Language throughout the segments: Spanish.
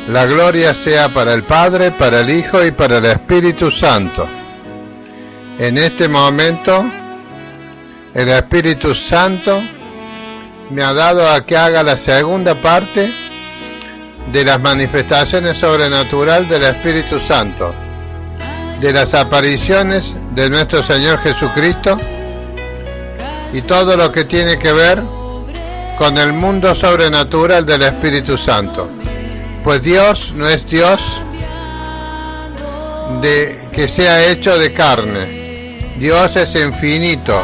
La gloria sea para el Padre, para el Hijo y para el Espíritu Santo. En este momento, el Espíritu Santo me ha dado a que haga la segunda parte de las manifestaciones sobrenaturales del Espíritu Santo, de las apariciones de nuestro Señor Jesucristo y todo lo que tiene que ver con el mundo sobrenatural del Espíritu Santo. Pues Dios no es Dios de que sea hecho de carne. Dios es infinito.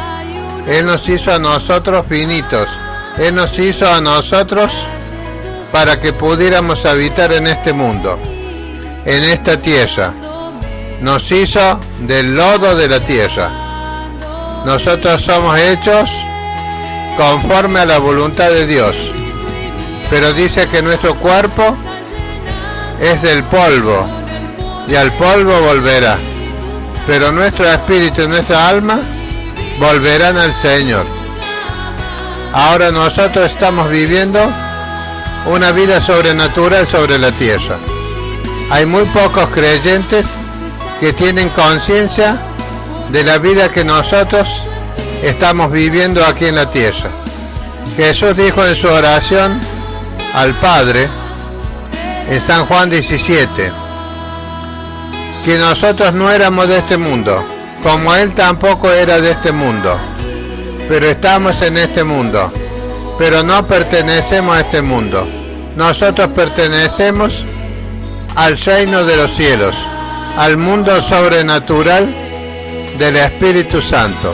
Él nos hizo a nosotros finitos. Él nos hizo a nosotros para que pudiéramos habitar en este mundo, en esta tierra. Nos hizo del lodo de la tierra. Nosotros somos hechos conforme a la voluntad de Dios. Pero dice que nuestro cuerpo es del polvo y al polvo volverá. Pero nuestro espíritu y nuestra alma volverán al Señor. Ahora nosotros estamos viviendo una vida sobrenatural sobre la tierra. Hay muy pocos creyentes que tienen conciencia de la vida que nosotros estamos viviendo aquí en la tierra. Jesús dijo en su oración al Padre, en San Juan 17, que nosotros no éramos de este mundo, como Él tampoco era de este mundo, pero estamos en este mundo, pero no pertenecemos a este mundo. Nosotros pertenecemos al reino de los cielos, al mundo sobrenatural del Espíritu Santo,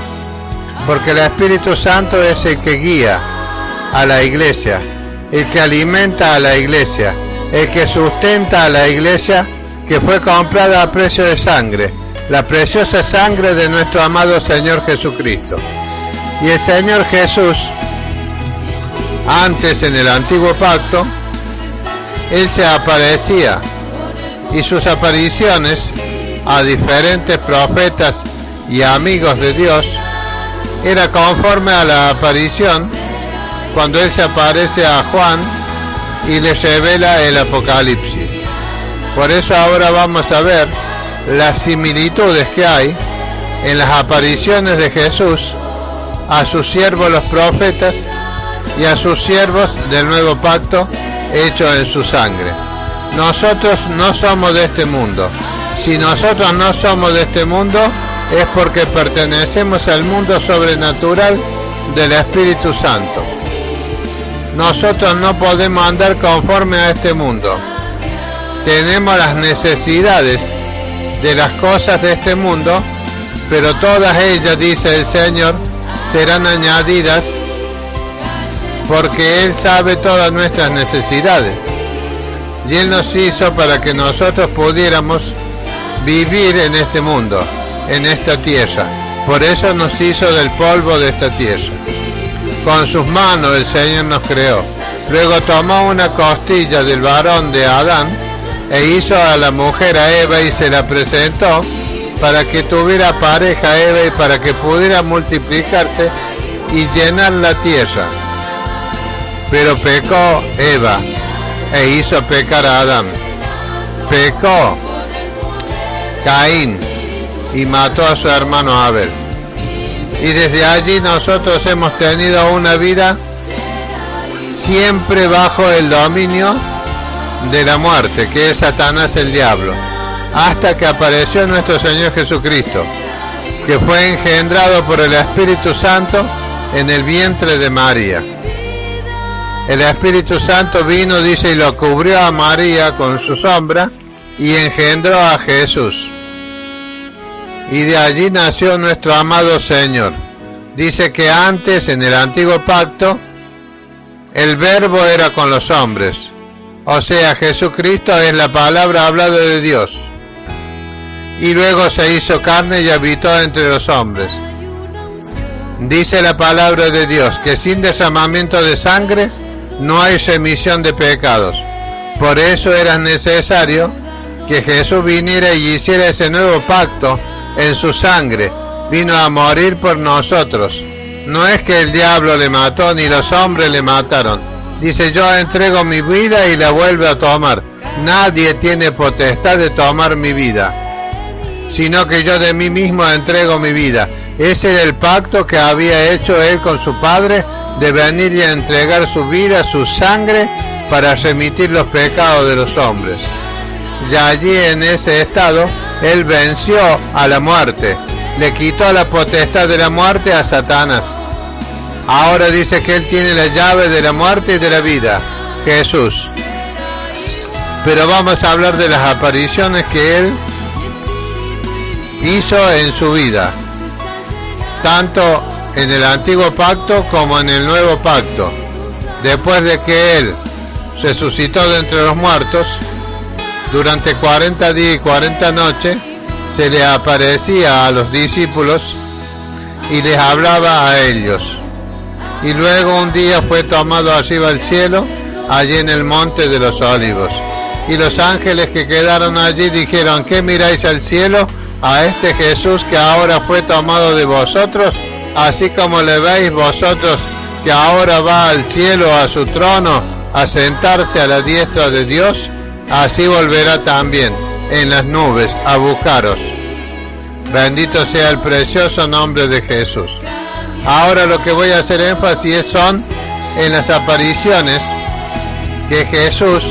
porque el Espíritu Santo es el que guía a la iglesia, el que alimenta a la iglesia, el que sustenta a la iglesia que fue comprada a precio de sangre, la preciosa sangre de nuestro amado Señor Jesucristo. Y el Señor Jesús, antes en el antiguo pacto, Él se aparecía, y sus apariciones a diferentes profetas y amigos de Dios era conforme a la aparición cuando Él se aparece a Juan y le revela el Apocalipsis. Por eso ahora vamos a ver las similitudes que hay en las apariciones de Jesús a sus siervos los profetas y a sus siervos del nuevo pacto hecho en su sangre. Nosotros no somos de este mundo. Si nosotros no somos de este mundo, es porque pertenecemos al mundo sobrenatural del Espíritu Santo. Nosotros no podemos andar conforme a este mundo. Tenemos las necesidades de las cosas de este mundo, pero todas ellas, dice el Señor, serán añadidas porque Él sabe todas nuestras necesidades. Y Él nos hizo para que nosotros pudiéramos vivir en este mundo, en esta tierra. Por eso nos hizo del polvo de esta tierra. Con sus manos el Señor nos creó. Luego tomó una costilla del varón de Adán e hizo a la mujer, a Eva, y se la presentó para que tuviera pareja Eva y para que pudiera multiplicarse y llenar la tierra. Pero pecó Eva e hizo pecar a Adán. Pecó Caín y mató a su hermano Abel. Y desde allí nosotros hemos tenido una vida siempre bajo el dominio de la muerte, que es Satanás el diablo, hasta que apareció nuestro Señor Jesucristo, que fue engendrado por el Espíritu Santo en el vientre de María. El Espíritu Santo vino, dice, y lo cubrió a María con su sombra y engendró a Jesús. Y de allí nació nuestro amado Señor. Dice que antes, en el antiguo pacto, el verbo era con los hombres. O sea, Jesucristo es la palabra hablada de Dios. Y luego se hizo carne y habitó entre los hombres. Dice la palabra de Dios que sin derramamiento de sangre no hay remisión de pecados. Por eso era necesario que Jesús viniera y hiciera ese nuevo pacto en su sangre. Vino a morir por nosotros. No es que el diablo le mató ni los hombres le mataron. Dice, yo entrego mi vida y la vuelvo a tomar. nadie tiene potestad de tomar mi vida, sino que yo de mí mismo entrego mi vida. Ese era el pacto que había hecho él con su Padre, de venir y entregar su vida, su sangre, para remitir los pecados de los hombres. Y allí, en ese estado, él venció a la muerte, le quitó la potestad de la muerte a Satanás. Ahora dice que él tiene la llave de la muerte y de la vida, Jesús. Pero vamos a hablar de las apariciones que él hizo en su vida, tanto en el antiguo pacto como en el nuevo pacto. Después de que él resucitó de entre los muertos, durante 40 días y 40 noches se le aparecía a los discípulos y les hablaba a ellos. Y luego un día fue tomado arriba al cielo, allí en el monte de los Olivos. Y los ángeles que quedaron allí dijeron: ¿qué miráis al cielo? A este Jesús que ahora fue tomado de vosotros, así como le veis vosotros que ahora va al cielo, a su trono, a sentarse a la diestra de Dios, así volverá también en las nubes a buscaros. Bendito sea el precioso nombre de Jesús. Ahora lo que voy a hacer énfasis son en las apariciones que Jesús,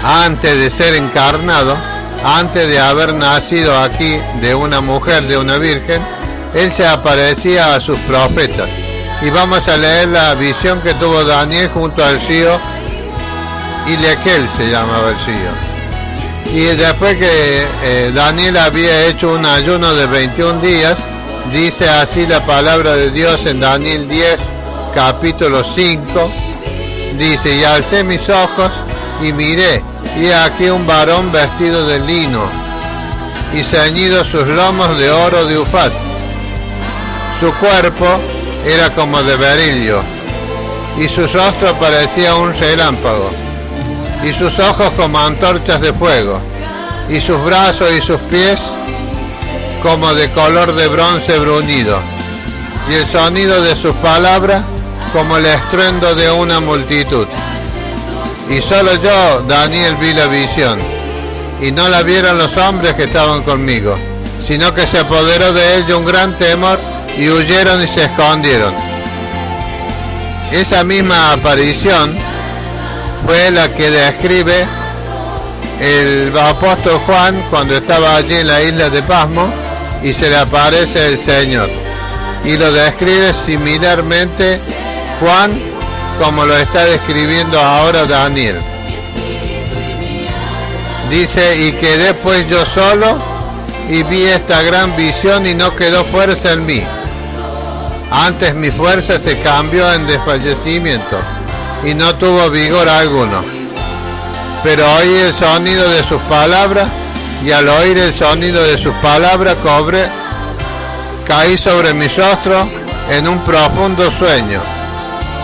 antes de ser encarnado, antes de haber nacido aquí de una mujer, de una virgen, él se aparecía a sus profetas. Y vamos a leer la visión que tuvo Daniel junto al río Ilequel, se llamaba el río. Y después que Daniel había hecho un ayuno de 21 días, dice así la palabra de Dios en Daniel 10, capítulo 5, dice: y alcé mis ojos y miré, y aquí un varón vestido de lino, y ceñidos sus lomos de oro de Ufaz. Su cuerpo era como de berilio, y su rostro parecía un relámpago, y sus ojos como antorchas de fuego, y sus brazos y sus pies como de color de bronce bruñido, y el sonido de sus palabras como el estruendo de una multitud. Y solo yo, Daniel, vi la visión, y no la vieron los hombres que estaban conmigo, sino que se apoderó de ellos un gran temor, y huyeron y se escondieron. Esa misma aparición fue la que describe el apóstol Juan cuando estaba allí en la isla de Pasmo y se le aparece el Señor. Y lo describe similarmente Juan como lo está describiendo ahora Daniel. Dice: y quedé pues yo solo y vi esta gran visión y no quedó fuerza en mí. Antes mi fuerza se cambió en desfallecimiento y no tuvo vigor alguno. Pero oí el sonido de sus palabras, y al oír el sonido de sus palabras caí sobre mi rostro en un profundo sueño,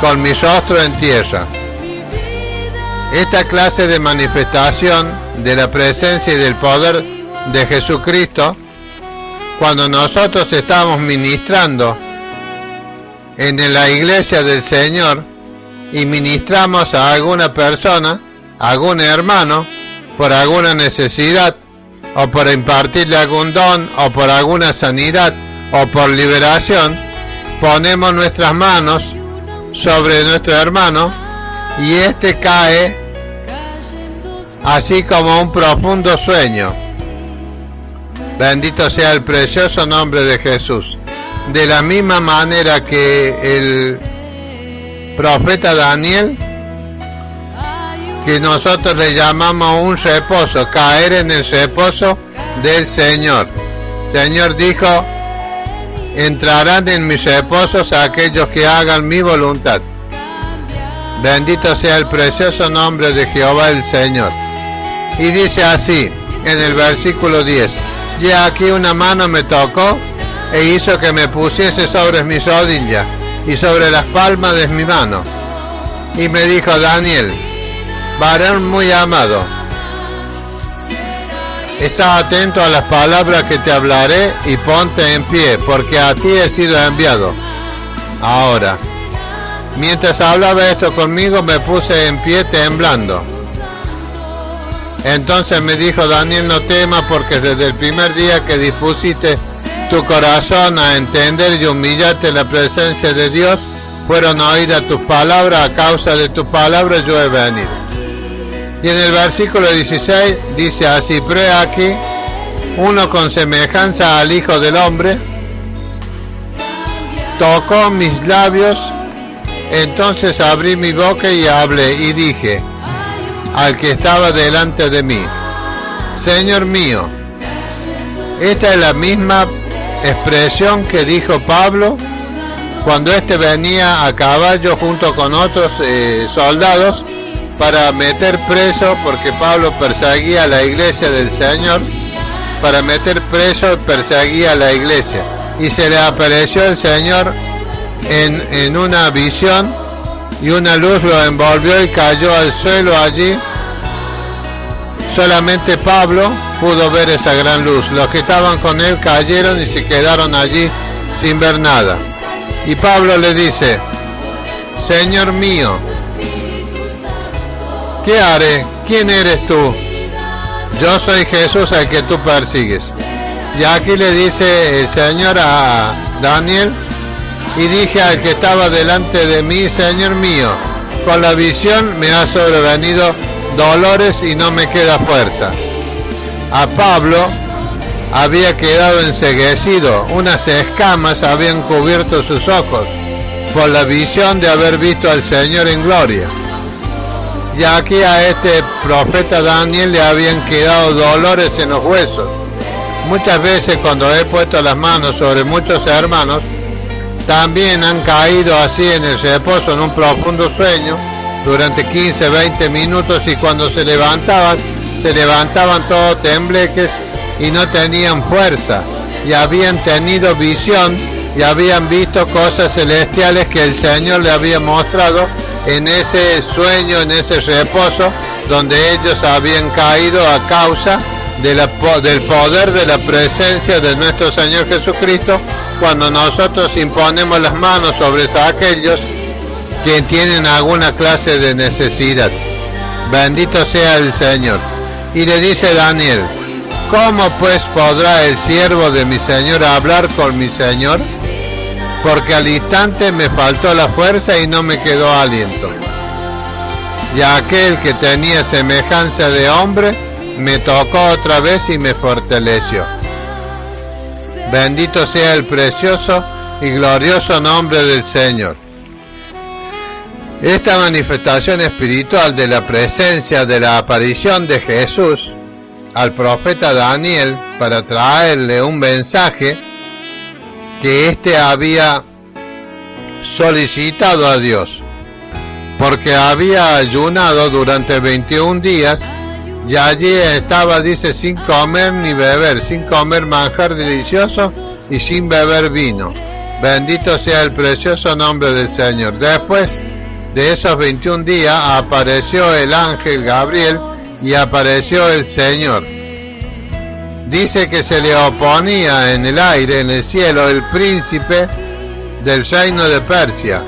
con mi rostro en tierra. Esta clase de manifestación de la presencia y del poder de Jesucristo, cuando nosotros estamos ministrando en la iglesia del Señor y ministramos a alguna persona, a algún hermano, por alguna necesidad, o por impartirle algún don, o por alguna sanidad, o por liberación, ponemos nuestras manos sobre nuestro hermano y éste cae así como un profundo sueño. Bendito sea el precioso nombre de Jesús. De la misma manera que el profeta Daniel, que nosotros le llamamos un reposo, caer en el reposo del Señor. El Señor dijo: entrarán en mis reposos aquellos que hagan mi voluntad. Bendito sea el precioso nombre de Jehová el Señor. Y dice así en el versículo 10: y aquí una mano me tocó e hizo que me pusiese sobre mis rodillas y sobre las palmas de mi mano. Y me dijo: Daniel, varón muy amado, está atento a las palabras que te hablaré y ponte en pie, porque a ti he sido enviado. Ahora, mientras hablaba esto conmigo, me puse en pie temblando. Entonces me dijo: Daniel, no temas, porque desde el primer día que dispusiste tu corazón a entender y humillarte en la presencia de Dios, fueron oídas tus palabras. A causa de tus palabras yo he venido. Y en el versículo 16 dice así: pero he aquí, uno con semejanza al Hijo del Hombre tocó mis labios. Entonces abrí mi boca y hablé y dije al que estaba delante de mí: Señor mío. Esta es la misma expresión que dijo Pablo cuando éste venía a caballo junto con otros soldados para meter preso, porque Pablo perseguía a la iglesia del Señor, para meter preso perseguía a la iglesia, y se le apareció el Señor en una visión, y una luz lo envolvió y cayó al suelo allí. Solamente Pablo pudo ver esa gran luz. Los que estaban con él cayeron y se quedaron allí sin ver nada. Y Pablo le dice: Señor mío, ¿qué haré? ¿Quién eres tú? Yo soy Jesús al que tú persigues. Y aquí le dice el Señor a Daniel: y dije al que estaba delante de mí: Señor mío, con la visión me ha sobrevenido dolores y no me queda fuerza. A Pablo había quedado enceguecido, unas escamas habían cubierto sus ojos por la visión de haber visto al Señor en gloria. Y aquí a este profeta Daniel le habían quedado dolores en los huesos. Muchas veces cuando he puesto las manos sobre muchos hermanos, también han caído así en el reposo, en un profundo sueño, durante 15-20 minutos, y cuando se levantaban todos tembleques y no tenían fuerza, y habían tenido visión y habían visto cosas celestiales que el Señor le había mostrado en ese sueño, en ese reposo, donde ellos habían caído a causa del poder de la presencia de nuestro Señor Jesucristo, cuando nosotros imponemos las manos sobre aquellos que tienen alguna clase de necesidad. Bendito sea el Señor. Y le dice Daniel: ¿cómo pues podrá el siervo de mi Señor hablar con mi Señor? Porque al instante me faltó la fuerza y no me quedó aliento. Y aquel que tenía semejanza de hombre me tocó otra vez y me fortaleció. Bendito sea el precioso y glorioso nombre del Señor. Esta manifestación espiritual de la presencia, de la aparición de Jesús al profeta Daniel para traerle un mensaje que éste había solicitado a Dios, porque había ayunado durante 21 días y allí estaba, dice, sin comer ni beber, sin comer manjar delicioso y sin beber vino. Bendito sea el precioso nombre del Señor. Después de esos 21 días apareció el ángel Gabriel y apareció el Señor. Dice que se le oponía en el aire, en el cielo, el príncipe del reino de Persia,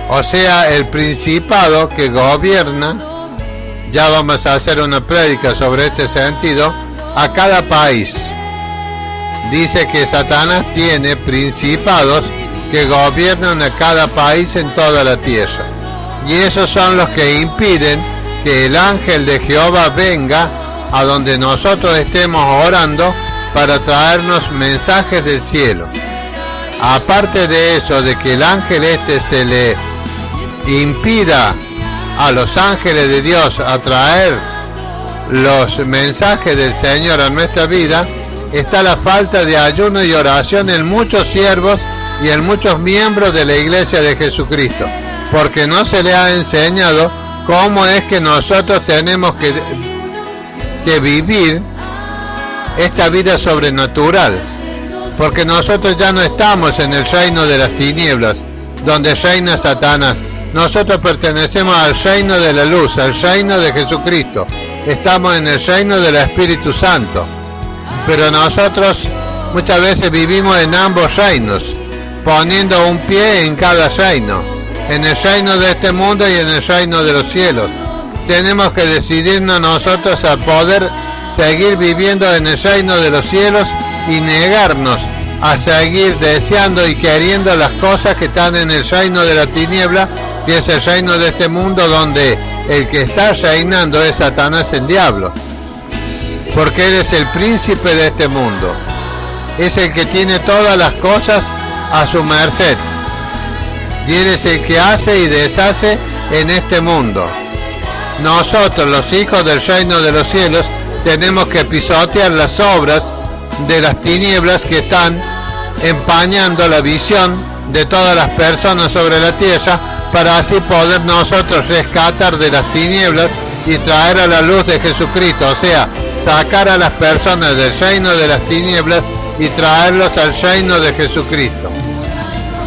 o sea, el principado que gobierna, ya vamos a hacer una prédica sobre este sentido, a cada país. Dice que Satanás tiene principados que gobiernan a cada país en toda la tierra, y esos son los que impiden que el ángel de Jehová venga a donde nosotros estemos orando para traernos mensajes del cielo. Aparte de eso, de que el ángel se le impida a los ángeles de Dios a traer los mensajes del Señor a nuestra vida, está la falta de ayuno y oración en muchos siervos y en muchos miembros de la iglesia de Jesucristo, porque no se le ha enseñado cómo es que nosotros tenemos que vivir esta vida sobrenatural, porque nosotros ya no estamos en el reino de las tinieblas, donde reina Satanás. Nosotros pertenecemos al reino de la luz, al reino de Jesucristo. Estamos en el reino del Espíritu Santo. Pero nosotros muchas veces vivimos en ambos reinos, poniendo un pie en cada reino, en el reino de este mundo y en el reino de los cielos. tenemos que decidirnos nosotros a poder seguir viviendo en el reino de los cielos y negarnos a seguir deseando y queriendo las cosas que están en el reino de la tiniebla, que es el reino de este mundo, donde el que está reinando es Satanás, el diablo, porque él es el príncipe de este mundo, es el que tiene todas las cosas a su merced, y él es el que hace y deshace en este mundo. Nosotros, los hijos del reino de los cielos, tenemos que pisotear las obras de las tinieblas que están empañando la visión de todas las personas sobre la tierra, para así poder nosotros rescatar de las tinieblas y traer a la luz de Jesucristo, o sea, sacar a las personas del reino de las tinieblas y traerlos al reino de Jesucristo,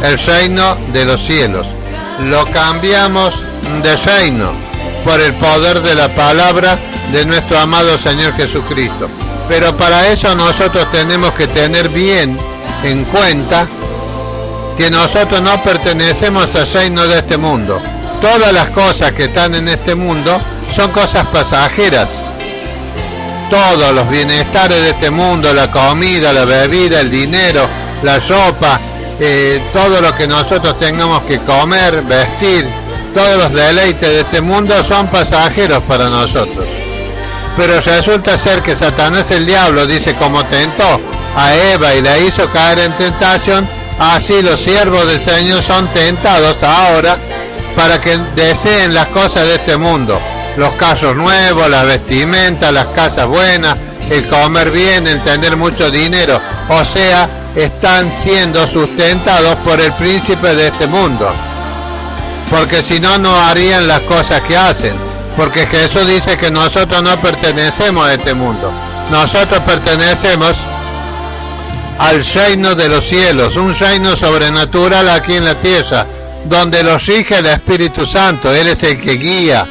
el reino de los cielos. Lo cambiamos de reino por el poder de la palabra de nuestro amado Señor Jesucristo. Pero para eso nosotros tenemos que tener bien en cuenta que nosotros no pertenecemos al reino de este mundo. Todas las cosas que están en este mundo son cosas pasajeras. Todos los bienestares de este mundo, la comida, la bebida, el dinero, la ropa, todo lo que nosotros tengamos que comer, vestir, todos los deleites de este mundo son pasajeros para nosotros. Pero resulta ser que Satanás, el diablo, dice, como tentó a Eva y la hizo caer en tentación, así los siervos del Señor son tentados ahora para que deseen las cosas de este mundo, los carros nuevos, las vestimentas, las casas buenas, el comer bien, el tener mucho dinero. O sea, están siendo sustentados por el príncipe de este mundo, porque si no, no harían las cosas que hacen, porque Jesús dice que nosotros no pertenecemos a este mundo, nosotros pertenecemos al reino de los cielos, un reino sobrenatural aquí en la tierra, donde los rige el Espíritu Santo. Él es el que guía,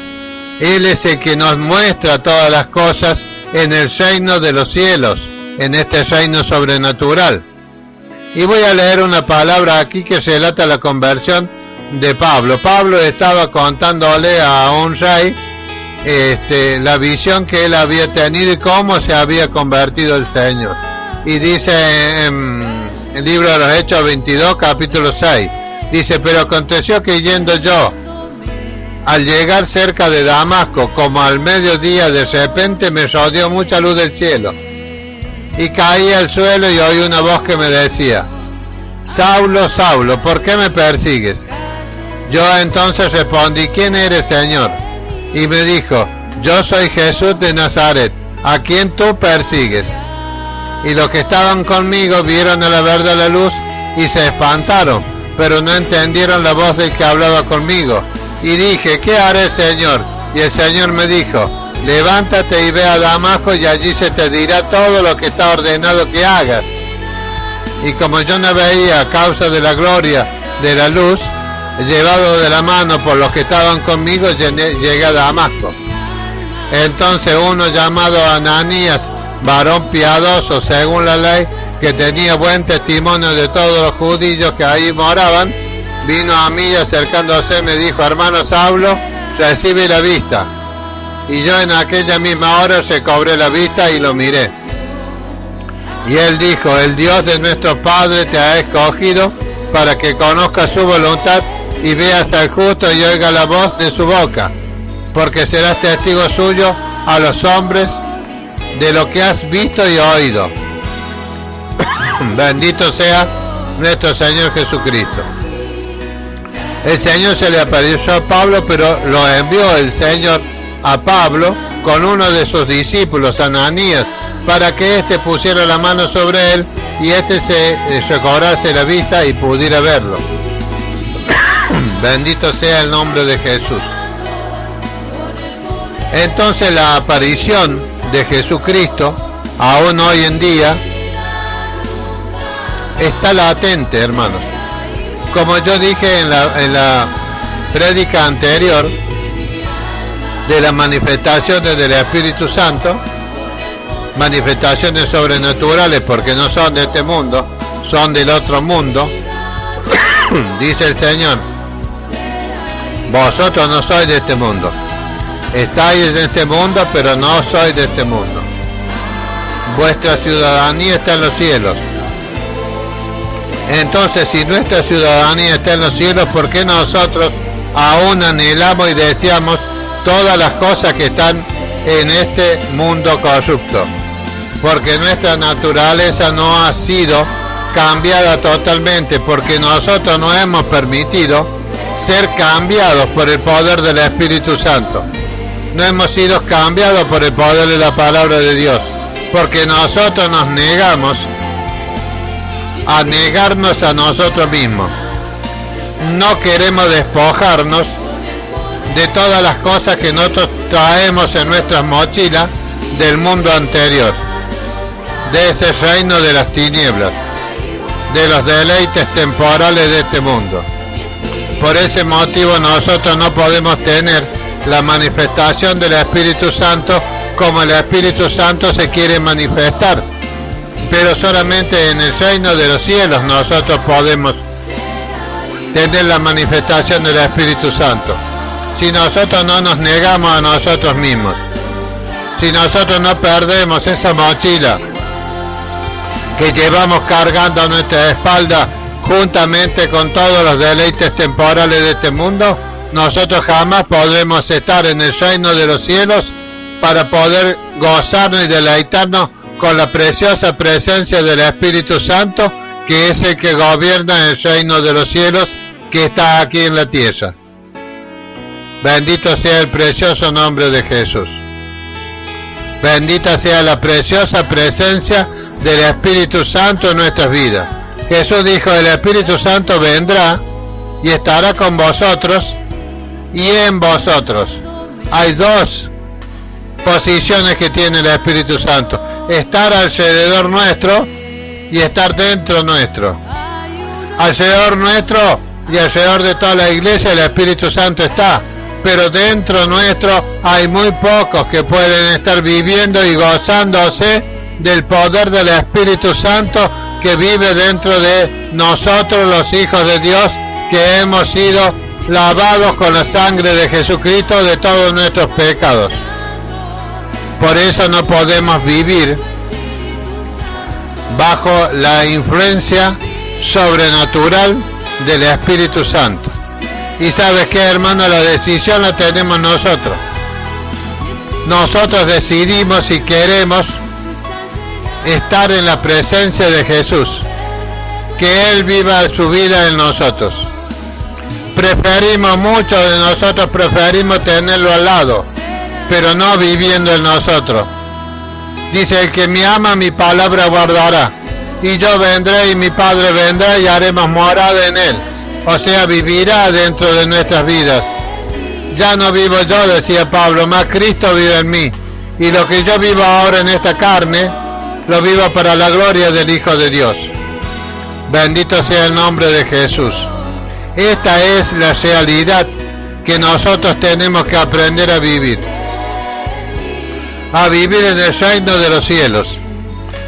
Él es el que nos muestra todas las cosas en el reino de los cielos, en este reino sobrenatural. Y voy a leer una palabra aquí que relata la conversión de Pablo. Pablo estaba contándole a un rey la visión que él había tenido y cómo se había convertido el Señor. Y dice en el libro de los Hechos 22, capítulo 6, dice: pero aconteció que yendo yo, al llegar cerca de Damasco, como al mediodía, de repente me rodeó mucha luz del cielo, y caí al suelo y oí una voz que me decía: Saulo, Saulo, ¿por qué me persigues? Yo entonces respondí: ¿quién eres, Señor? Y me dijo: yo soy Jesús de Nazaret, a quien tú persigues. Y los que estaban conmigo vieron a la verdad la luz y se espantaron, pero no entendieron la voz del que hablaba conmigo. Y dije: ¿qué haré, Señor? Y el Señor me dijo: levántate y ve a Damasco, y allí se te dirá todo lo que está ordenado que hagas. Y como yo no veía a causa de la gloria de la luz, llevado de la mano por los que estaban conmigo, llegué a Damasco. Entonces uno llamado Ananías, varón piadoso según la ley, que tenía buen testimonio de todos los judíos que ahí moraban, vino a mí y acercándose me dijo: hermano Saulo, recibe la vista. Y yo en aquella misma hora recobré la vista y lo miré. Y él dijo: el Dios de nuestro Padre te ha escogido para que conozcas su voluntad y veas al justo y oiga la voz de su boca, porque serás testigo suyo a los hombres de lo que has visto y oído. Bendito sea nuestro Señor Jesucristo. El Señor se le apareció a Pablo, pero lo envió el Señor a Pablo con uno de sus discípulos, Ananías, para que éste pusiera la mano sobre él y éste se recobrase la vista y pudiera verlo. Bendito sea el nombre de Jesús. Entonces la aparición de Jesucristo, aún hoy en día, está latente, hermanos. Como yo dije en la prédica anterior, de las manifestaciones del Espíritu Santo, manifestaciones sobrenaturales, porque no son de este mundo, son del otro mundo. Dice el Señor: vosotros no sois de este mundo, Estáis en este mundo, pero no sois de este mundo. Vuestra ciudadanía está en los cielos. Entonces, si nuestra ciudadanía está en los cielos, ¿por qué nosotros aún anhelamos y deseamos todas las cosas que están en este mundo corrupto? Porque nuestra naturaleza no ha sido cambiada totalmente, porque nosotros no hemos permitido ser cambiados por el poder del Espíritu Santo. No hemos sido cambiados por el poder de la palabra de Dios, porque nosotros nos negamos a negarnos a nosotros mismos. No queremos despojarnos de todas las cosas que nosotros traemos en nuestras mochilas del mundo anterior, de ese reino de las tinieblas, de los deleites temporales de este mundo. Por ese motivo nosotros no podemos tener la manifestación del Espíritu Santo como el Espíritu Santo se quiere manifestar, pero solamente en el reino de los cielos nosotros podemos tener la manifestación del Espíritu Santo. Si nosotros no nos negamos a nosotros mismos, si nosotros no perdemos esa mochila que llevamos cargando a nuestra espalda juntamente con todos los deleites temporales de este mundo, nosotros jamás podremos estar en el reino de los cielos para poder gozarnos y deleitarnos con la preciosa presencia del Espíritu Santo, que es el que gobierna el reino de los cielos que está aquí en la tierra. Bendito sea el precioso nombre de Jesús. Bendita sea la preciosa presencia del Espíritu Santo en nuestras vidas. Jesús dijo, el Espíritu Santo vendrá y estará con vosotros y en vosotros. Hay dos posiciones que tiene el Espíritu Santo: estar alrededor nuestro y estar dentro nuestro. Alrededor nuestro y alrededor de toda la iglesia el Espíritu Santo está, pero dentro nuestro hay muy pocos que pueden estar viviendo y gozándose del poder del Espíritu Santo que vive dentro de nosotros, los hijos de Dios, que hemos sido lavados con la sangre de Jesucristo de todos nuestros pecados. Por eso no podemos vivir bajo la influencia sobrenatural del Espíritu Santo. Y sabes qué, hermano, la decisión la tenemos nosotros. Nosotros decidimos si queremos estar en la presencia de Jesús, que Él viva su vida en nosotros. Muchos de nosotros preferimos tenerlo al lado, pero no viviendo en nosotros. Dice, el que me ama mi palabra guardará, y yo vendré y mi Padre vendrá y haremos morada en Él. O sea, vivirá dentro de nuestras vidas. Ya no vivo yo, decía Pablo, más Cristo vive en mí. Y lo que yo vivo ahora en esta carne, lo vivo para la gloria del Hijo de Dios. Bendito sea el nombre de Jesús. Esta es la realidad que nosotros tenemos que aprender a vivir. A vivir en el reino de los cielos.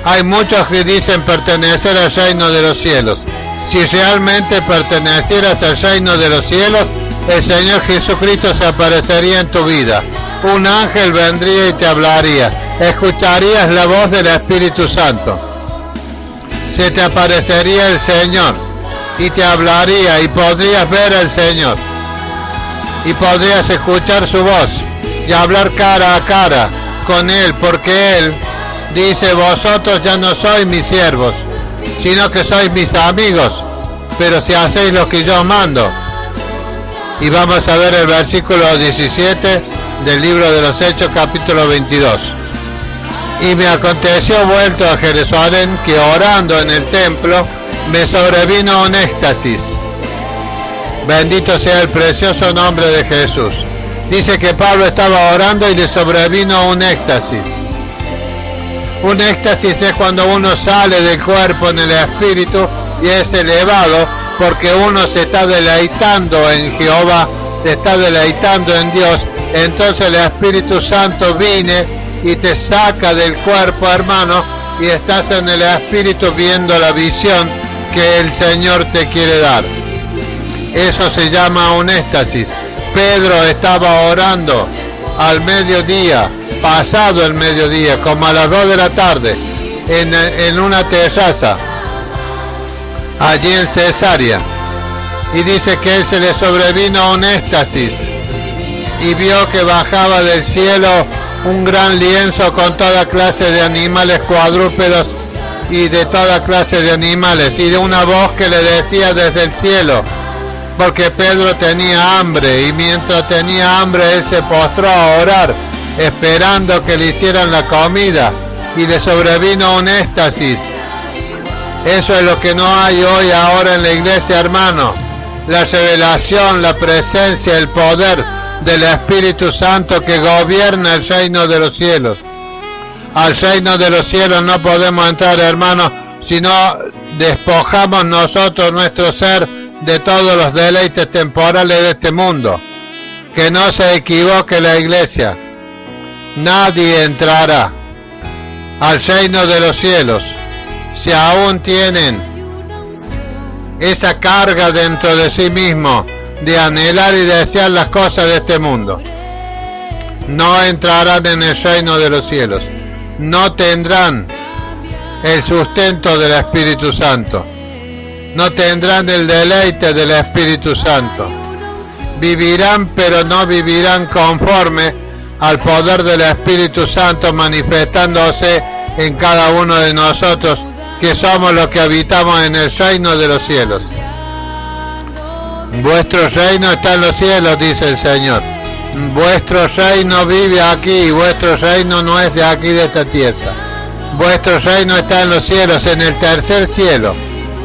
Hay muchos que dicen pertenecer al reino de los cielos. Si realmente pertenecieras al reino de los cielos, el Señor Jesucristo se aparecería en tu vida. Un ángel vendría y te hablaría. Escucharías la voz del Espíritu Santo. Se te aparecería el Señor y te hablaría, y podrías ver al Señor. Y podrías escuchar su voz y hablar cara a cara con Él, porque Él dice, vosotros ya no sois mis siervos, sino que sois mis amigos, pero si hacéis lo que yo mando. Y vamos a ver el versículo 17 del libro de los Hechos, capítulo 22. Y me aconteció, vuelto a Jerusalén, que orando en el templo me sobrevino un éxtasis. Bendito sea el precioso nombre de Jesús. Dice que Pablo estaba orando y le sobrevino un éxtasis. Un éxtasis es cuando uno sale del cuerpo en el espíritu y es elevado, porque uno se está deleitando en Jehová, se está deleitando en Dios. Entonces el Espíritu Santo viene y te saca del cuerpo, hermano, y estás en el espíritu viendo la visión que el Señor te quiere dar. Eso se llama un éxtasis. Pedro estaba orando al mediodía, pasado el mediodía, como a las 2 de la tarde, en una terraza, allí en Cesarea. Y dice que él se le sobrevino un éxtasis y vio que bajaba del cielo un gran lienzo con toda clase de animales cuadrúpedos y de toda clase de animales, y de una voz que le decía desde el cielo, porque Pedro tenía hambre, y mientras tenía hambre él se postró a orar, esperando que le hicieran la comida, y le sobrevino un éxtasis. Eso es lo que no hay hoy ahora en la iglesia, hermano. La revelación, la presencia, el poder del Espíritu Santo que gobierna el reino de los cielos. Al reino de los cielos no podemos entrar, hermano, si no despojamos nosotros nuestro ser de todos los deleites temporales de este mundo. Que no se equivoque la iglesia. Nadie entrará al reino de los cielos si aún tienen esa carga dentro de sí mismo de anhelar y desear las cosas de este mundo. No entrarán en el reino de los cielos. No tendrán el sustento del Espíritu Santo. No tendrán el deleite del Espíritu Santo. Vivirán, pero no vivirán conforme al poder del Espíritu Santo manifestándose en cada uno de nosotros, que somos los que habitamos en el reino de los cielos. Vuestro reino está en los cielos, dice el Señor. Vuestro reino vive aquí, vuestro reino no es de aquí, de esta tierra. Vuestro reino está en los cielos, en el tercer cielo.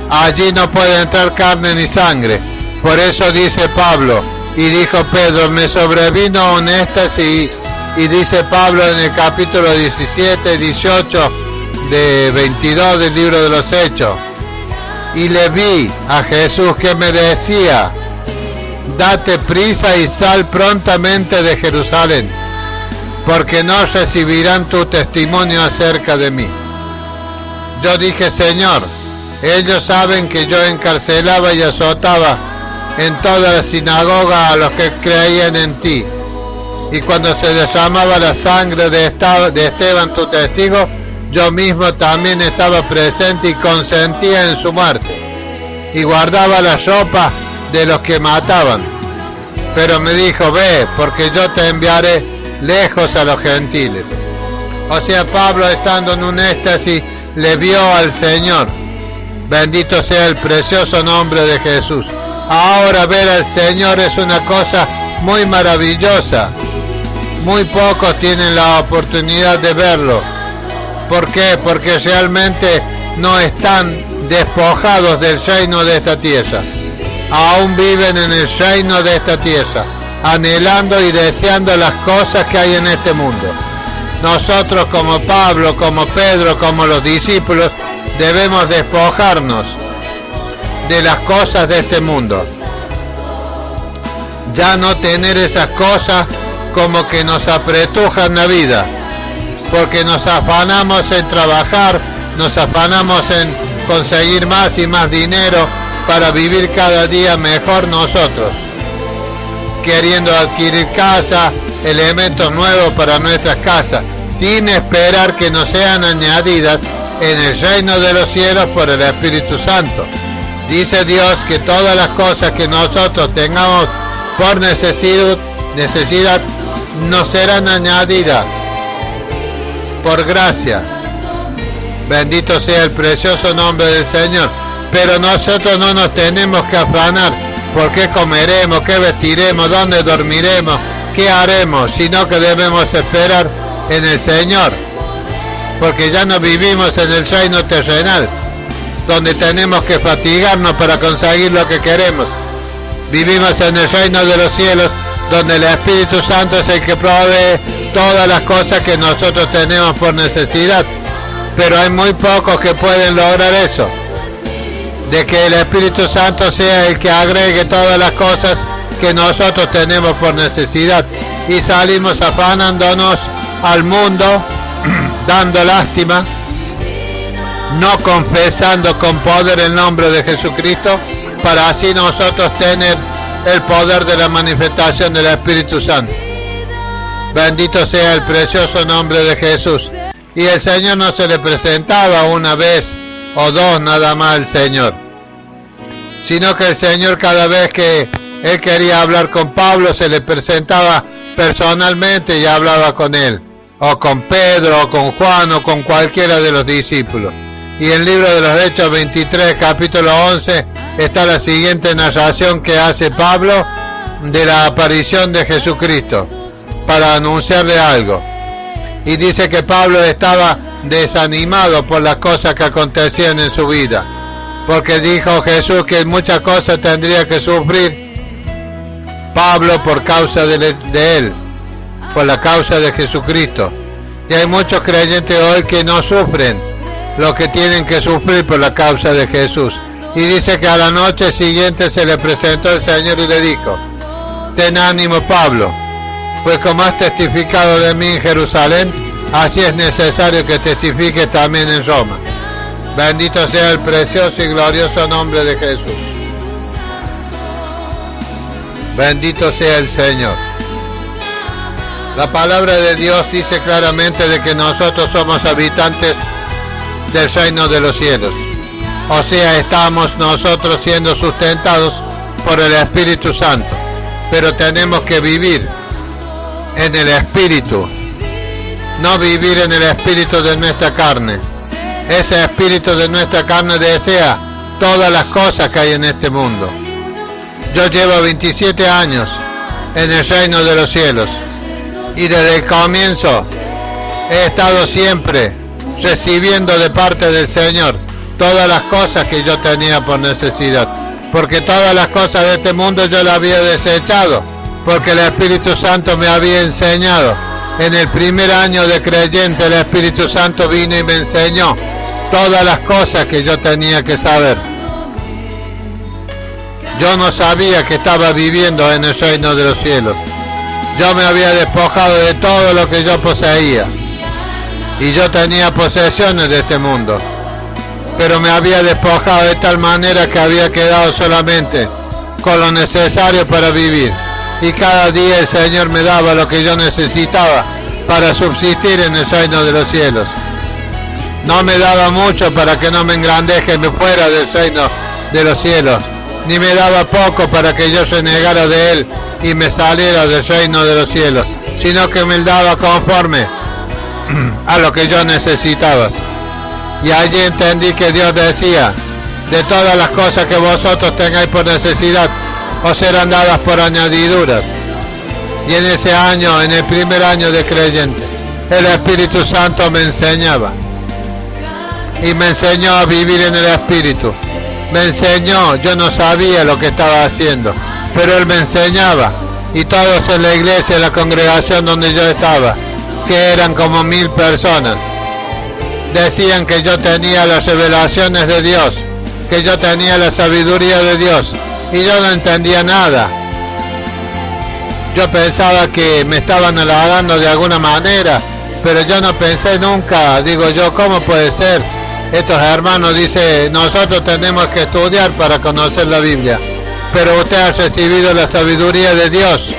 Allí no puede entrar carne ni sangre. Por eso dice Pablo, y dijo Pedro, me sobrevino un éxtasis, y dice Pablo en el capítulo 17, 18, de 22 del libro de los Hechos. Y le vi a Jesús que me decía, date prisa y sal prontamente de Jerusalén, porque no recibirán tu testimonio acerca de mí. Yo dije, Señor, ellos saben que yo encarcelaba y azotaba en toda la sinagoga a los que creían en ti. Y cuando se derramaba la sangre de Esteban, tu testigo, yo mismo también estaba presente y consentía en su muerte. Y guardaba la ropa de los que mataban. Pero me dijo, ve, porque yo te enviaré lejos a los gentiles. O sea, Pablo, estando en un éxtasis, le vio al Señor. Bendito sea el precioso nombre de Jesús. Ahora ver al Señor es una cosa muy maravillosa. Muy pocos tienen la oportunidad de verlo. ¿Por qué? Porque realmente no están despojados del reino de esta tierra. Aún viven en el reino de esta tierra, anhelando y deseando las cosas que hay en este mundo. Nosotros, como Pablo, como Pedro, como los discípulos, debemos despojarnos de las cosas de este mundo. Ya no tener esas cosas como que nos apretujan la vida, porque nos afanamos en trabajar, nos afanamos en conseguir más y más dinero para vivir cada día mejor nosotros, queriendo adquirir casa, elementos nuevos para nuestras casas, sin esperar que nos sean añadidas en el reino de los cielos por el Espíritu Santo. Dice Dios que todas las cosas que nosotros tengamos por necesidad nos serán añadidas por gracia. Bendito sea el precioso nombre del Señor. Pero nosotros no nos tenemos que afanar por qué comeremos, qué vestiremos, dónde dormiremos, qué haremos, sino que debemos esperar en el Señor, porque ya no vivimos en el reino terrenal, donde tenemos que fatigarnos para conseguir lo que queremos. Vivimos en el reino de los cielos, donde el Espíritu Santo es el que provee todas las cosas que nosotros tenemos por necesidad. Pero hay muy pocos que pueden lograr eso, de que el Espíritu Santo sea el que agregue todas las cosas que nosotros tenemos por necesidad, y salimos afanándonos al mundo, dando lástima, no confesando con poder el nombre de Jesucristo, para así nosotros tener el poder de la manifestación del Espíritu Santo. Bendito sea el precioso nombre de Jesús. Y el Señor no se le presentaba una vez o dos nada más al Señor, sino que el Señor, cada vez que Él quería hablar con Pablo, se le presentaba personalmente y hablaba con él, o con Pedro, o con Juan, o con cualquiera de los discípulos. Y en el libro de los Hechos 23, capítulo 11, está la siguiente narración que hace Pablo de la aparición de Jesucristo para anunciarle algo. Y dice que Pablo estaba desanimado por las cosas que acontecían en su vida, porque dijo Jesús que muchas cosas tendría que sufrir Pablo por causa de él, por la causa de Jesucristo. Y hay muchos creyentes hoy que no sufren lo que tienen que sufrir por la causa de Jesús. Y dice que a la noche siguiente se le presentó el Señor y le dijo: ten ánimo, Pablo, pues como has testificado de mí en Jerusalén, así es necesario que testifiques también en Roma. Bendito sea el precioso y glorioso nombre de Jesús. Bendito sea el Señor. La palabra de Dios dice claramente de que nosotros somos habitantes del reino de los cielos. O sea, estamos nosotros siendo sustentados por el Espíritu Santo. Pero tenemos que vivir en el Espíritu, no vivir en el espíritu de nuestra carne. Ese espíritu de nuestra carne desea todas las cosas que hay en este mundo. Yo llevo 27 años en el reino de los cielos y desde el comienzo he estado siempre recibiendo de parte del Señor todas las cosas que yo tenía por necesidad, porque todas las cosas de este mundo yo las había desechado, porque el Espíritu Santo me había enseñado. En el primer año de creyente, el Espíritu Santo vino y me enseñó todas las cosas que yo tenía que saber. Yo no sabía que estaba viviendo en el reino de los cielos. Yo me había despojado de todo lo que yo poseía. Y yo tenía posesiones de este mundo. Pero me había despojado de tal manera que había quedado solamente con lo necesario para vivir. Y cada día el Señor me daba lo que yo necesitaba para subsistir en el reino de los cielos. No me daba mucho para que no me engrandezca y me fuera del reino de los cielos, ni me daba poco para que yo renegara de él y me saliera del reino de los cielos, sino que me daba conforme a lo que yo necesitaba. Y allí entendí que Dios decía: de todas las cosas que vosotros tengáis por necesidad, os serán dadas por añadiduras. Y en ese año, en el primer año de creyente, el Espíritu Santo me enseñaba. Y me enseñó a vivir en el Espíritu. Me enseñó, yo no sabía lo que estaba haciendo, pero Él me enseñaba. Y todos en la iglesia, en la congregación donde yo estaba, que eran como 1000 personas, decían que yo tenía las revelaciones de Dios, que yo tenía la sabiduría de Dios. Y yo no entendía nada. Yo pensaba que me estaban halagando de alguna manera, pero yo no pensé nunca, digo yo, ¿cómo puede ser? Estos hermanos dicen, nosotros tenemos que estudiar para conocer la Biblia, pero usted ha recibido la sabiduría de Dios.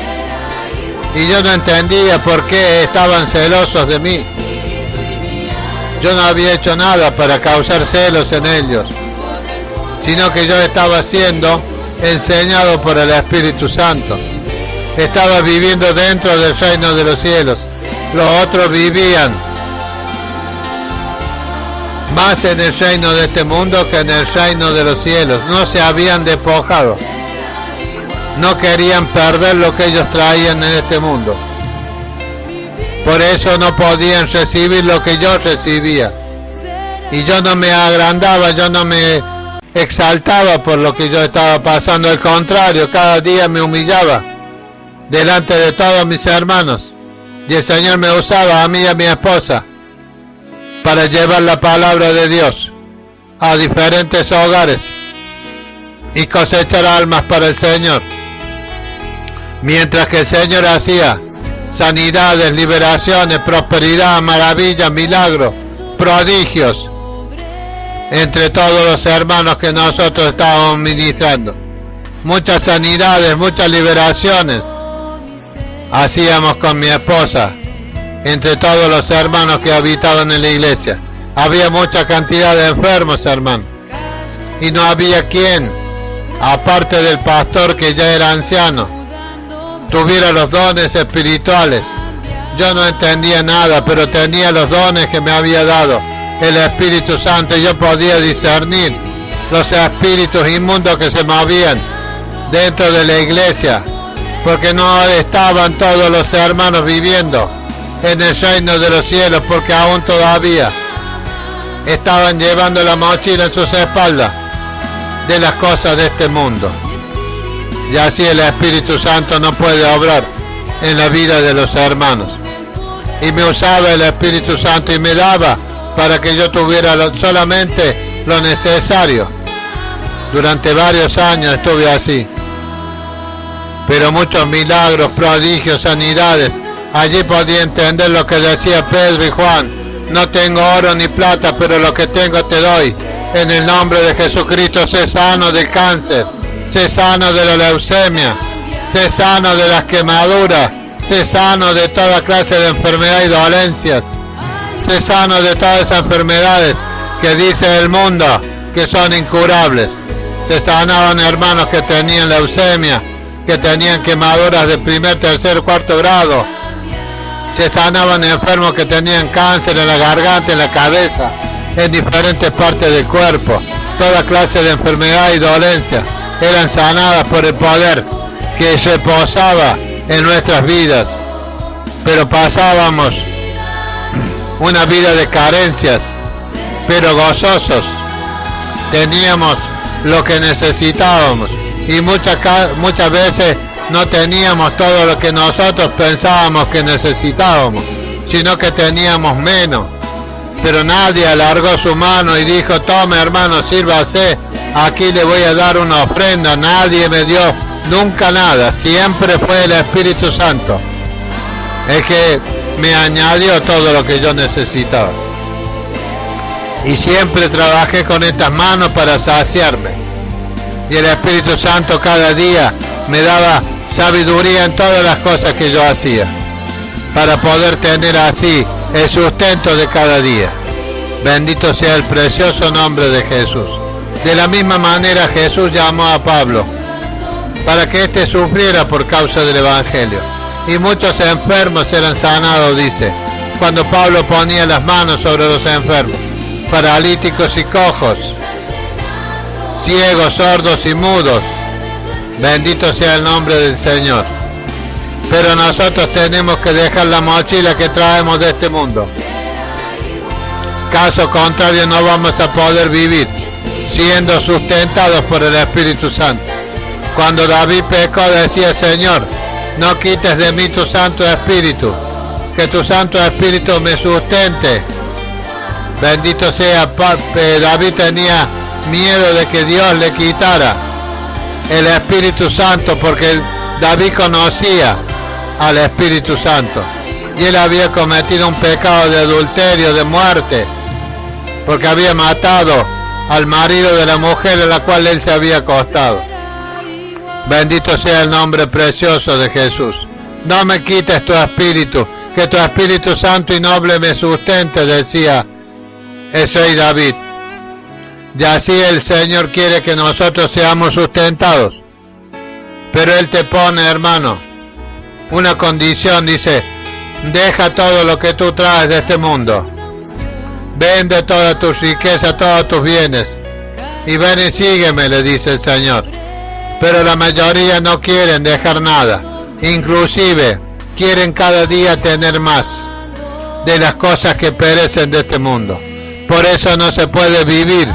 Y yo no entendía por qué estaban celosos de mí. Yo no había hecho nada para causar celos en ellos, sino que yo estaba siendo enseñado por el Espíritu Santo. Estaba viviendo dentro del reino de los cielos. Los otros vivían más en el reino de este mundo que en el reino de los cielos. No se habían despojado. No querían perder lo que ellos traían en este mundo. Por eso no podían recibir lo que yo recibía. Y yo no me agrandaba, yo no me exaltaba por lo que yo estaba pasando. Al contrario, cada día me humillaba delante de todos mis hermanos. Y el Señor me usaba a mí y a mi esposa para llevar la palabra de Dios a diferentes hogares y cosechar almas para el Señor. Mientras que el Señor hacía sanidades, liberaciones, prosperidad, maravillas, milagros, prodigios entre todos los hermanos que nosotros estábamos ministrando. Muchas sanidades, muchas liberaciones. hacíamos con mi esposa, entre todos los hermanos que habitaban en la iglesia. Había mucha cantidad de enfermos, hermano, y no había quien, aparte del pastor que ya era anciano, tuviera los dones espirituales. Yo no entendía nada, pero tenía los dones que me había dado el Espíritu Santo, y yo podía discernir los espíritus inmundos que se movían dentro de la iglesia, porque no estaban todos los hermanos viviendo en el reino de los cielos, porque aún todavía estaban llevando la mochila en sus espaldas de las cosas de este mundo. Y así el Espíritu Santo no puede obrar en la vida de los hermanos. Y me usaba el Espíritu Santo y me daba para que yo tuviera solamente lo necesario. Durante varios años estuve así. Pero muchos milagros, prodigios, sanidades. Allí podía entender lo que decía Pedro y Juan. No tengo oro ni plata, pero lo que tengo te doy. En el nombre de Jesucristo, sé sano del cáncer, sé sano de la leucemia, sé sano de las quemaduras, sé sano de toda clase de enfermedad y dolencias, sé sano de todas esas enfermedades que dice el mundo que son incurables. Se sanaban hermanos que tenían leucemia, que tenían quemaduras de primer, tercer, cuarto grado. Se sanaban enfermos que tenían cáncer en la garganta, en la cabeza, en diferentes partes del cuerpo. Toda clase de enfermedad y dolencia eran sanadas por el poder que reposaba en nuestras vidas. Pero pasábamos una vida de carencias, pero gozosos. Teníamos lo que necesitábamos, y muchas veces no teníamos todo lo que nosotros pensábamos que necesitábamos, sino que teníamos menos. Pero nadie alargó su mano y dijo: tome, hermano, sírvase, aquí le voy a dar una ofrenda. Nadie me dio nunca nada, siempre fue el Espíritu Santo el que me añadió todo lo que yo necesitaba. Y siempre trabajé con estas manos para saciarme. Y el Espíritu Santo cada día me daba sabiduría en todas las cosas que yo hacía, para poder tener así el sustento de cada día. Bendito sea el precioso nombre de Jesús. De la misma manera Jesús llamó a Pablo para que éste sufriera por causa del Evangelio. Y muchos enfermos eran sanados, dice, cuando Pablo ponía las manos sobre los enfermos, paralíticos y cojos, ciegos, sordos y mudos. Bendito sea el nombre del Señor. Pero nosotros tenemos que dejar la mochila que traemos de este mundo. Caso contrario, no vamos a poder vivir siendo sustentados por el Espíritu Santo. Cuando David pecó, decía: Señor, no quites de mí tu Santo Espíritu, que tu Santo Espíritu me sustente. Bendito sea. David tenía miedo de que Dios le quitara el Espíritu Santo, porque David conocía al Espíritu Santo, y él había cometido un pecado de adulterio, de muerte, porque había matado al marido de la mujer a la cual él se había acostado. Bendito sea el nombre precioso de Jesús. No me quites tu Espíritu, que tu Espíritu Santo y noble me sustente, decía el rey David. Y así el Señor quiere que nosotros seamos sustentados. Pero Él te pone, hermano, una condición. Dice: deja todo lo que tú traes de este mundo, vende toda tu riqueza, todos tus bienes, y ven y sígueme, le dice el Señor. Pero la mayoría no quieren dejar nada, inclusive quieren cada día tener más de las cosas que perecen de este mundo. Por eso no se puede vivir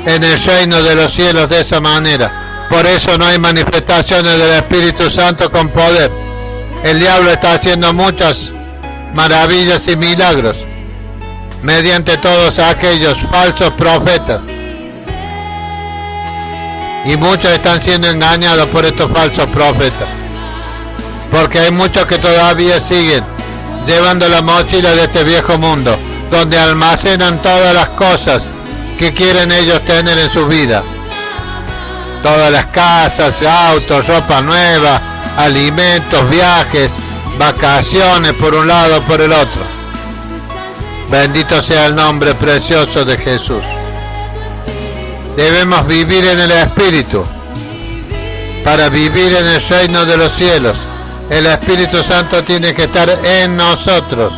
en el reino de los cielos de esa manera. Por eso no hay manifestaciones del Espíritu Santo con poder. El diablo está haciendo muchas maravillas y milagros mediante todos aquellos falsos profetas. Y muchos están siendo engañados por estos falsos profetas, porque hay muchos que todavía siguen llevando la mochila de este viejo mundo, donde almacenan todas las cosas que quieren ellos tener en su vida. Todas las casas, autos, ropa nueva, alimentos, viajes, vacaciones por un lado o por el otro. Bendito sea el nombre precioso de Jesús. Debemos vivir en el Espíritu para vivir en el reino de los cielos. El Espíritu Santo tiene que estar en nosotros.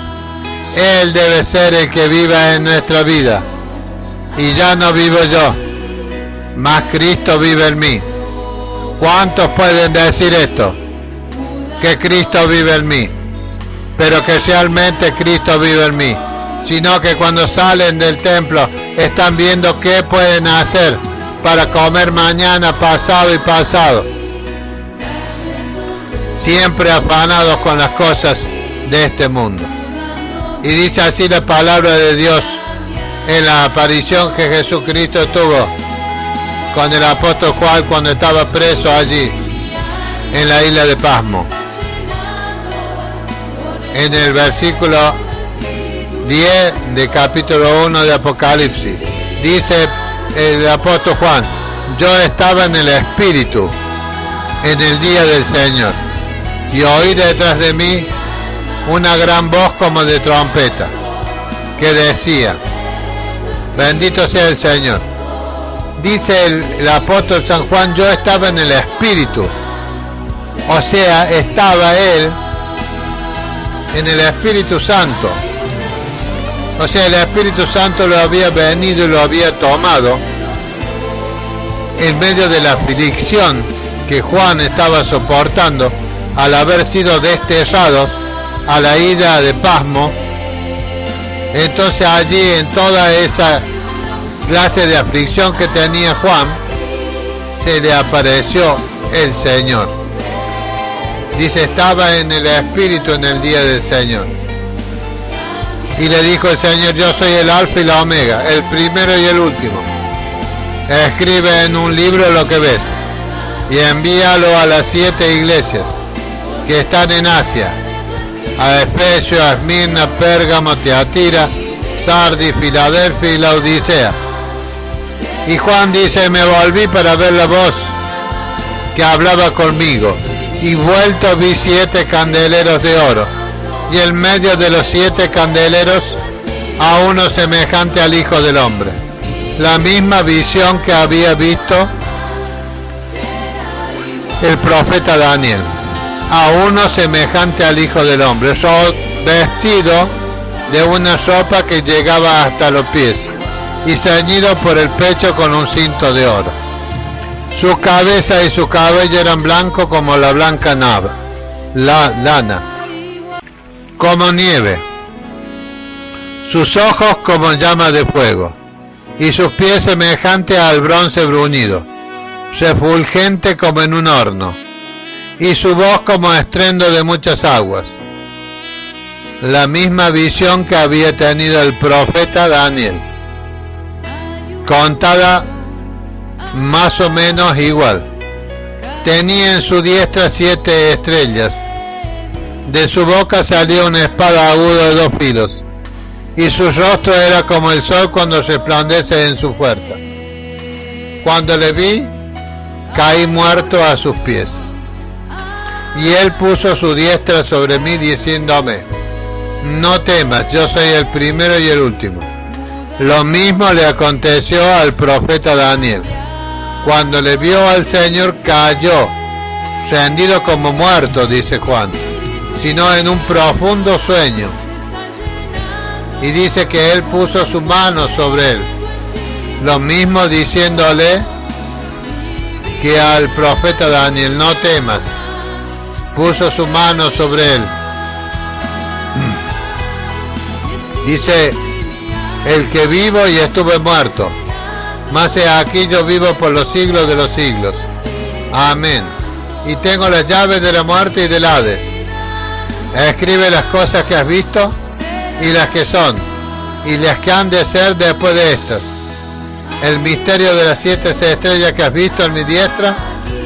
Él debe ser el que viva en nuestra vida. Y ya no vivo yo, mas Cristo vive en mí. ¿Cuántos pueden decir esto? Que Cristo vive en mí, pero que realmente Cristo vive en mí, sino que cuando salen del templo están viendo qué pueden hacer para comer mañana, pasado y pasado, siempre afanados con las cosas de este mundo. Y dice así la palabra de Dios en la aparición que Jesucristo tuvo con el apóstol Juan cuando estaba preso allí en la isla de Pasmo. En el versículo 10 de capítulo 1 de Apocalipsis, dice el apóstol Juan: yo estaba en el Espíritu en el día del Señor, y oí detrás de mí una gran voz como de trompeta, que decía: bendito sea el Señor. Dice el apóstol San Juan: yo estaba en el Espíritu, o sea, estaba él en el Espíritu Santo. O sea, el Espíritu Santo lo había venido y lo había tomado en medio de la aflicción que Juan estaba soportando al haber sido desterrados a la isla de Pasmo. Entonces allí, en toda esa clase de aflicción que tenía Juan, se le apareció el Señor. Dice: estaba en el Espíritu en el día del Señor. Y le dijo el Señor: yo soy el Alfa y la Omega, el primero y el último. Escribe en un libro lo que ves y envíalo a las 7 iglesias que están en Asia: a Efesio, a Esmirna, Pérgamo, Tiatira, Sardis, Filadelfia y Laodicea. Y Juan dice: me volví para ver la voz que hablaba conmigo, y vuelto vi 7 candeleros de oro, y en medio de los 7 candeleros a uno semejante al Hijo del Hombre. La misma visión que había visto el profeta Daniel. A uno semejante al Hijo del Hombre, vestido de una ropa que llegaba hasta los pies, y ceñido por el pecho con un cinto de oro. Su cabeza y su cabello eran blancos como la blanca lana, como nieve, sus ojos como llama de fuego, y sus pies semejantes al bronce bruñido, refulgente como en un horno, y su voz como estruendo de muchas aguas. La misma visión que había tenido el profeta Daniel, contada más o menos igual. Tenía en su diestra 7 estrellas. De su boca salía una espada aguda de 2 filos, y su rostro era como el sol cuando resplandece en su fuerza. Cuando le vi, caí muerto a sus pies. Y él puso su diestra sobre mí, diciéndome: no temas, yo soy el primero y el último. Lo mismo le aconteció al profeta Daniel. Cuando le vio al Señor, cayó, rendido como muerto, dice Juan, sino en un profundo sueño. Y dice que él puso su mano sobre él. Lo mismo diciéndole que al profeta Daniel: no temas. Puso su mano sobre él. Dice: el que vivo y estuve muerto, mas he aquí yo vivo por los siglos de los siglos. Amén. Y tengo las llaves de la muerte y del Hades. Escribe las cosas que has visto, y las que son, y las que han de ser después de estas. El misterio de las 7 estrellas que has visto en mi diestra,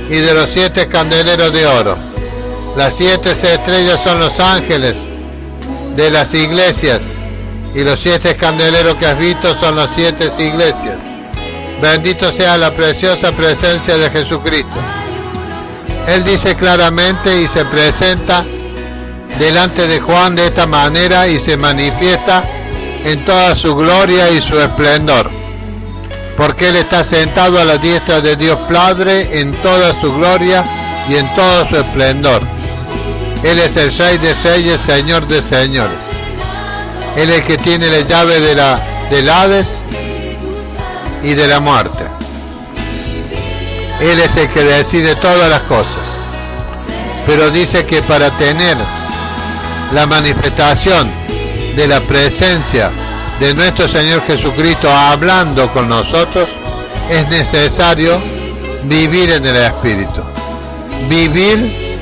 y de los 7 candeleros de oro. Las 7 estrellas son los ángeles de las iglesias, y los 7 candeleros que has visto son las 7 iglesias. Bendito sea la preciosa presencia de Jesucristo. Él dice claramente y se presenta delante de Juan de esta manera y se manifiesta en toda su gloria y su esplendor, porque Él está sentado a la diestra de Dios Padre en toda su gloria y en todo su esplendor. Él es el Rey de Reyes, Señor de Señores. Él es el que tiene la llave del Hades y de la muerte. Él es el que decide todas las cosas. Pero dice que para tener la manifestación de la presencia de nuestro Señor Jesucristo hablando con nosotros, es necesario vivir en el Espíritu. Vivir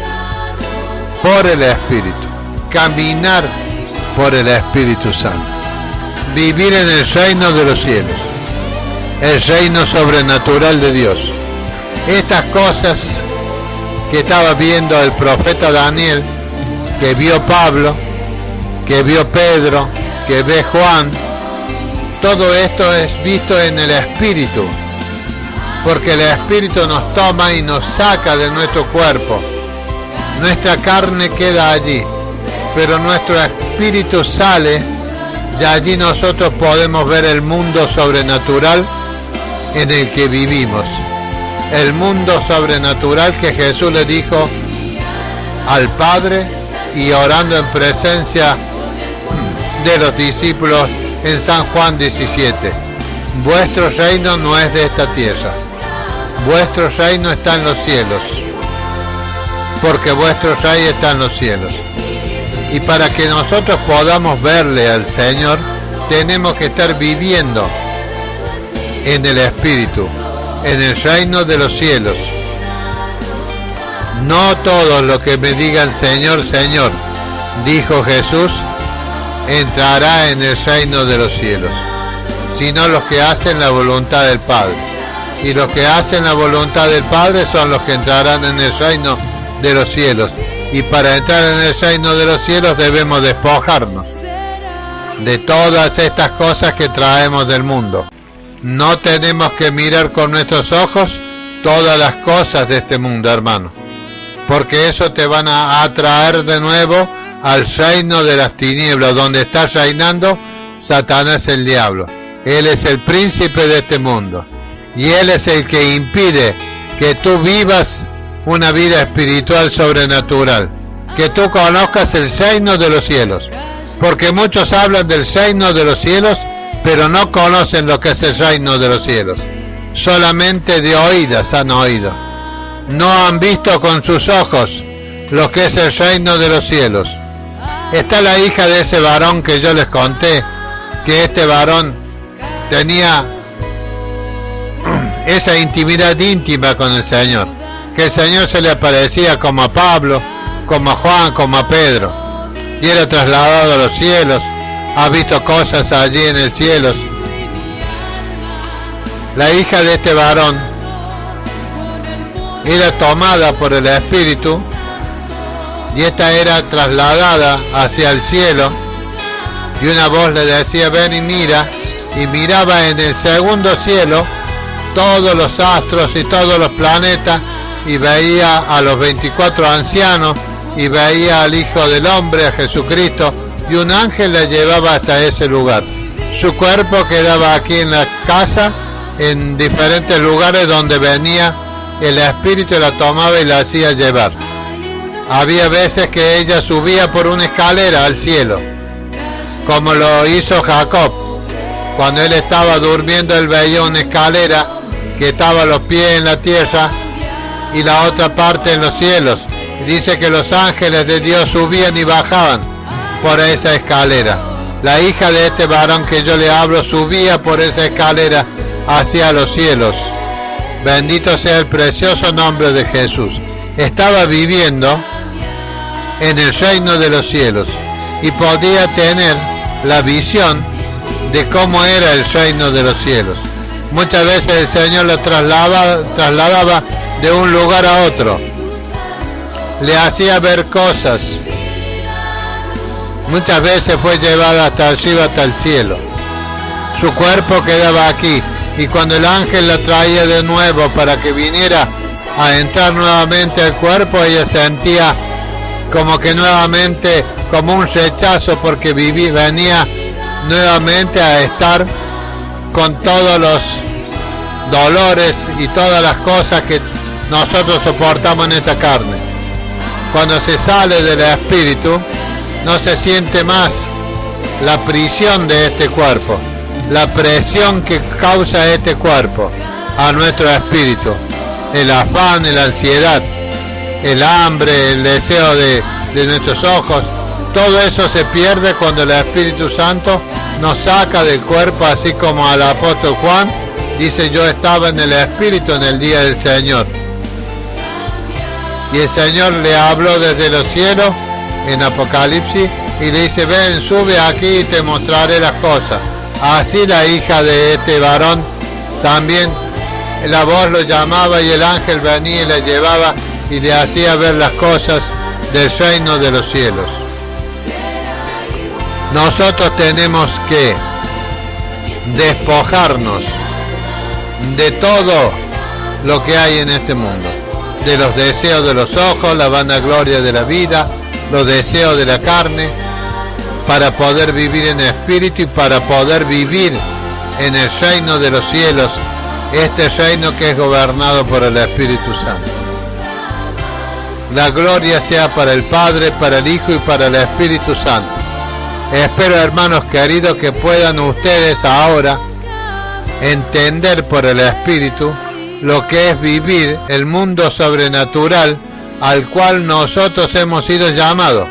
por el Espíritu. Caminar por el Espíritu Santo. Vivir en el reino de los cielos. El reino sobrenatural de Dios. Estas cosas que estaba viendo el profeta Daniel, que vio Pablo, que vio Pedro, que ve Juan, todo esto es visto en el Espíritu, porque el Espíritu nos toma y nos saca de nuestro cuerpo. Nuestra carne queda allí, pero nuestro Espíritu sale y allí nosotros podemos ver el mundo sobrenatural en el que vivimos. El mundo sobrenatural que Jesús le dijo al Padre y orando en presencia de los discípulos en San Juan 17. Vuestro reino no es de esta tierra. Vuestro reino está en los cielos. Porque vuestro rey está en los cielos. Y para que nosotros podamos verle al Señor, tenemos que estar viviendo en el Espíritu, en el reino de los cielos. No todos los que me digan Señor, Señor, dijo Jesús, entrará en el reino de los cielos, sino los que hacen la voluntad del Padre. Y los que hacen la voluntad del Padre son los que entrarán en el reino de los cielos. Y para entrar en el reino de los cielos debemos despojarnos de todas estas cosas que traemos del mundo. No tenemos que mirar con nuestros ojos todas las cosas de este mundo, hermano, porque eso te van a atraer de nuevo al reino de las tinieblas, donde está reinando Satanás, el diablo. Él es el príncipe de este mundo y él es el que impide que tú vivas una vida espiritual sobrenatural, que tú conozcas el reino de los cielos, porque muchos hablan del reino de los cielos, pero no conocen lo que es el reino de los cielos. Solamente de oídas han oído. No han visto con sus ojos lo que es el reino de los cielos. Está la hija de ese varón que yo les conté, que este varón tenía esa intimidad íntima con el Señor, que el Señor se le aparecía como a Pablo, como a Juan, como a Pedro, y era trasladado a los cielos. Ha visto cosas allí en el cielo. La hija de este varón era tomada por el Espíritu y esta era trasladada hacia el cielo, y una voz le decía ven y mira, y miraba en el segundo cielo todos los astros y todos los planetas, y veía a los 24 ancianos y veía al Hijo del Hombre, a Jesucristo, y un ángel la llevaba hasta ese lugar. Su cuerpo quedaba aquí en la casa, en diferentes lugares donde venía el Espíritu, la tomaba y la hacía llevar. Había veces que ella subía por una escalera al cielo, como lo hizo Jacob. Cuando él estaba durmiendo, él veía una escalera que estaba los pies en la tierra y la otra parte en los cielos. Dice que los ángeles de Dios subían y bajaban por esa escalera. La hija de este varón que yo le hablo subía por esa escalera hacia los cielos. Bendito sea el precioso nombre de Jesús. Estaba viviendo en el reino de los cielos y podía tener la visión de cómo era el reino de los cielos. Muchas veces el Señor lo trasladaba de un lugar a otro. Le hacía ver cosas. Muchas veces fue llevada hasta arriba, hasta el cielo. Su cuerpo quedaba aquí, y cuando el ángel la traía de nuevo para que viniera a entrar nuevamente al cuerpo, ella sentía como que nuevamente, como un rechazo, porque venía nuevamente a estar con todos los dolores y todas las cosas que nosotros soportamos en esta carne. Cuando se sale del espíritu, no se siente más la prisión de este cuerpo, la presión que causa este cuerpo a nuestro espíritu, el afán, la ansiedad, el hambre, el deseo de nuestros ojos. Todo eso se pierde cuando el Espíritu Santo nos saca del cuerpo, así como al apóstol Juan dice: yo estaba en el Espíritu en el día del Señor. Y el Señor le habló desde los cielos en Apocalipsis y le dice: ven, sube aquí y te mostraré las cosas. Así la hija de este varón también, la voz lo llamaba y el ángel venía y le llevaba y le hacía ver las cosas del reino de los cielos. Nosotros tenemos que despojarnos de todo lo que hay en este mundo, de los deseos de los ojos, la vanagloria de la vida, los deseos de la carne, para poder vivir en espíritu y para poder vivir en el reino de los cielos, este reino que es gobernado por el Espíritu Santo. La gloria sea para el Padre, para el Hijo y para el Espíritu Santo. Espero, hermanos queridos, que puedan ustedes ahora entender por el Espíritu lo que es vivir el mundo sobrenatural al cual nosotros hemos sido llamados,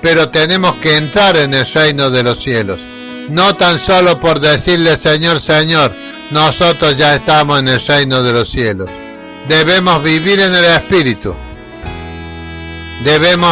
pero tenemos que entrar en el reino de los cielos. No tan solo por decirle Señor, Señor, nosotros ya estamos en el reino de los cielos. Debemos vivir en el Espíritu. Debemos